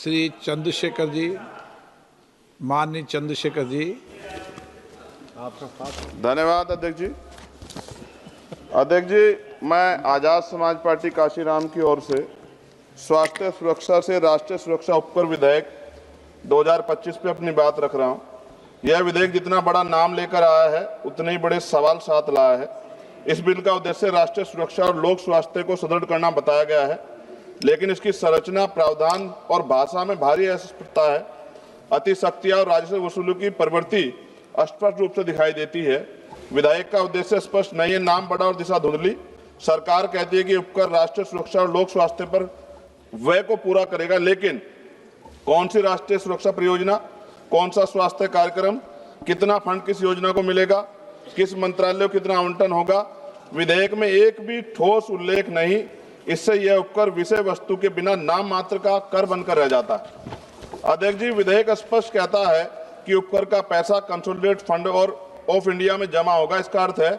श्री चंद्रशेखर जी, माननीय चंद्रशेखर जी। धन्यवाद अध्यक्ष जी। अध्यक्ष जी, मैं आजाद समाज पार्टी काशीराम की ओर से स्वास्थ्य सुरक्षा से राष्ट्रीय सुरक्षा उपकर विधेयक 2025 पे अपनी बात रख रहा हूं। यह विधेयक जितना बड़ा नाम लेकर आया है उतने ही बड़े सवाल साथ लाया है। इस बिल का उद्देश्य राष्ट्रीय सुरक्षा और लोक स्वास्थ्य को सुदृढ़ करना बताया गया है, लेकिन इसकी संरचना, प्रावधान और भाषा में भारी अस्पष्टता है। अतिशक्तियां और राजस्व वसूली की प्रवृत्ति स्पष्ट रूप से दिखाई देती है। विधेयक का उद्देश्य स्पष्ट नहीं है, नाम बड़ा और दिशा धुंधली। सरकार कहती है कि उपकर राष्ट्रीय सुरक्षा और लोक स्वास्थ्य पर व्यय को पूरा करेगा, लेकिन कौन सी राष्ट्रीय सुरक्षा परियोजना, कौन सा स्वास्थ्य कार्यक्रम, कितना फंड किस योजना को मिलेगा, किस मंत्रालय को कितना आवंटन होगा, विधेयक में एक भी ठोस उल्लेख नहीं। इससे यह उपकर विषय वस्तु के बिना नाम मात्र का कर बनकर रह जाता है। अध्यक्ष जी, विधेयक स्पष्ट कहता है कि उपकर का पैसा कंसोलिडेटेड फंड और ऑफ इंडिया में जमा होगा। इसका अर्थ है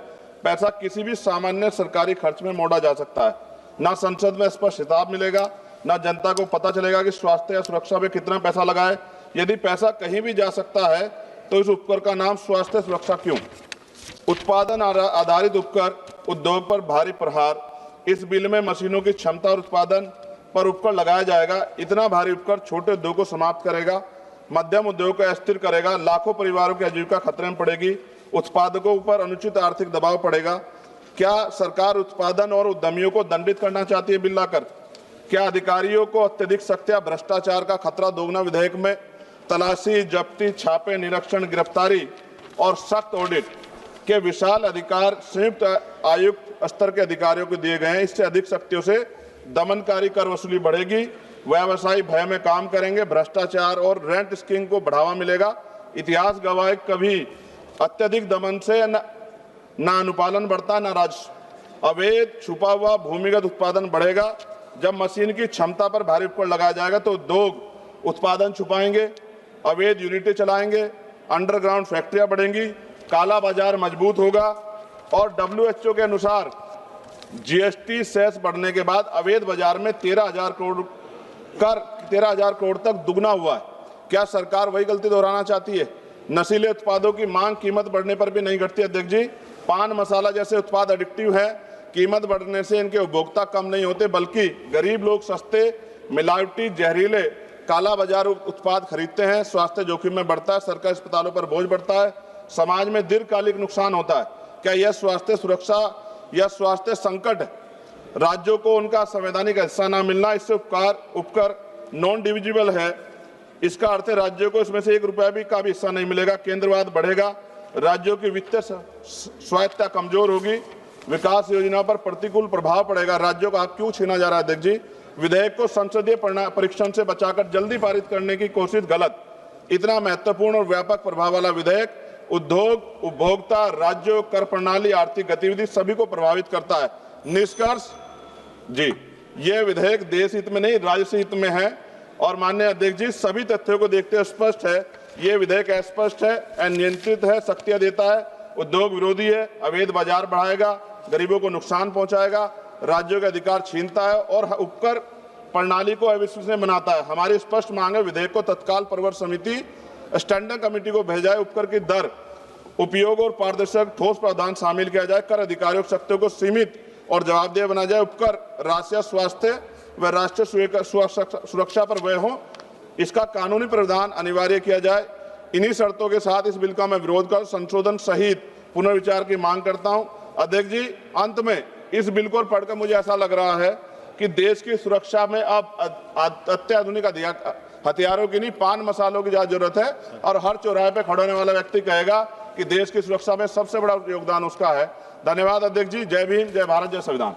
पैसा किसी भी सामान्य सरकारी खर्च में मोड़ा जा सकता है। ना संसद में स्पष्ट हिसाब मिलेगा, ना जनता को पता चलेगा कि स्वास्थ्य या सुरक्षा में कितना पैसा लगा है। यदि पैसा कहीं भी जा सकता है तो इस उपकर का नाम स्वास्थ्य सुरक्षा क्यों? उत्पादन आधारित उपकर, उद्योग पर भारी प्रहार। इस बिल में मशीनों की क्षमता और उत्पादन पर उपकर लगाया जाएगा। इतना भारी उपकर छोटे उद्योग को समाप्त करेगा, मध्यम उद्योग को अस्थिर करेगा, लाखों परिवारों की आजीविका खतरे में पड़ेगी, उत्पादकों पर अनुचित आर्थिक दबाव पड़ेगा। क्या सरकार उत्पादन और उद्यमियों को दंडित करना चाहती है बिल लाकर? क्या अधिकारियों को अत्यधिक सख्त या भ्रष्टाचार का खतरा दोगुना? विधेयक में तलाशी, जब्ती, छापे, निरीक्षण, गिरफ्तारी और सख्त ऑडिट के विशाल अधिकार संयुक्त आयुक्त स्तर के अधिकारियों को दिए गए हैं। इससे अधिक शक्तियों से दमनकारी कर वसूली बढ़ेगी, व्यवसायी भय में काम करेंगे, भ्रष्टाचार और रेंट स्कीम को बढ़ावा मिलेगा। इतिहास गवाह है, कभी अत्यधिक दमन से न अनुपालन बढ़ता, न राजस्व। अवैध छुपा हुआ भूमिगत उत्पादन बढ़ेगा। जब मशीन की क्षमता पर भारी उपकर लगाया जाएगा तो उद्योग उत्पादन छुपाएंगे, अवैध यूनिटें चलाएंगे, अंडरग्राउंड फैक्ट्रियां बढ़ेंगी, काला बाजार मजबूत होगा और WHO के अनुसार GST सेस बढ़ने के बाद अवैध बाजार में 13,000 करोड़ तक दुगना हुआ है। क्या सरकार वही गलती दोहराना चाहती है? नशीले उत्पादों की मांग कीमत बढ़ने पर भी नहीं घटती। अध्यक्ष जी, पान मसाला जैसे उत्पाद एडिक्टिव है। कीमत बढ़ने से इनके उपभोक्ता कम नहीं होते, बल्कि गरीब लोग सस्ते, मिलावटी, जहरीले, काला बाजार उत्पाद खरीदते हैं। स्वास्थ्य जोखिम में बढ़ता है, सरकारी अस्पतालों पर बोझ बढ़ता है, समाज में दीर्घकालिक नुकसान होता है। क्या यह स्वास्थ्य सुरक्षा या स्वास्थ्य संकट है? राज्यों को उनका संवैधानिक हिस्सा न मिलना, इससे उपकर नॉन डिविजिबल है। इसका अर्थ है राज्यों को इसमें से ₹1 का भी हिस्सा नहीं मिलेगा। केंद्रवाद बढ़ेगा, राज्यों की वित्तीय स्वायत्तता कमजोर होगी, विकास योजना पर प्रतिकूल प्रभाव पड़ेगा। राज्यों का हक क्यों छीना जा रहा है? अध्यक्ष जी, विधेयक को संसदीय परीक्षण से बचाकर जल्दी पारित करने की कोशिश गलत। इतना महत्वपूर्ण और व्यापक प्रभाव वाला विधेयक उद्योग, उपभोक्ता, राज्यों, कर प्रणाली, आर्थिक गतिविधि सभी को प्रभावित करता है। निष्कर्ष जी, यह विधेयक देश हित में नहीं राजस्व हित में है। और माननीय अध्यक्ष जी, सभी तथ्यों को देखते हुए स्पष्ट है, ये विधेयक अस्पष्ट है, अनियंत्रित है, शक्तियां देता है, उद्योग विरोधी है, अवैध बाजार बढ़ाएगा, गरीबों को नुकसान पहुंचाएगा, राज्यों के अधिकार छीनता है और उपकर प्रणाली को अविश्वसनीय बनाता है। हमारी स्पष्ट मांग है, विधेयक को तत्काल प्रवर समिति स्टैंडिंग कमेटी को भेजा जाए, उपकर की दर, उपयोग और पारदर्शक ठोस प्रावधान शामिल किया जाए, कर अधिकारियों की शक्तियों को सीमित और जवाबदेह बनाया जाए, उपकर राष्ट्रीय स्वास्थ्य व राष्ट्रीय सुरक्षा पर व्यय हो, इसका कानूनी प्रावधान अनिवार्य किया जाए। इन्हीं शर्तों के साथ इस बिल का मैं विरोध कर संशोधन सहित पुनर्विचार की मांग करता हूं। अध्यक्ष जी, अंत में इस बिल को पढ़कर मुझे ऐसा लग रहा है कि देश की सुरक्षा में अब अत्याधुनिक हथियारों की नहीं, पान मसालों की ज्यादा जरूरत है। और हर चौराहे पे खड़े होने वाला व्यक्ति कहेगा कि देश की सुरक्षा में सबसे बड़ा योगदान उसका है। धन्यवाद अध्यक्ष जी। जय भीम, जय भारत, जय संविधान।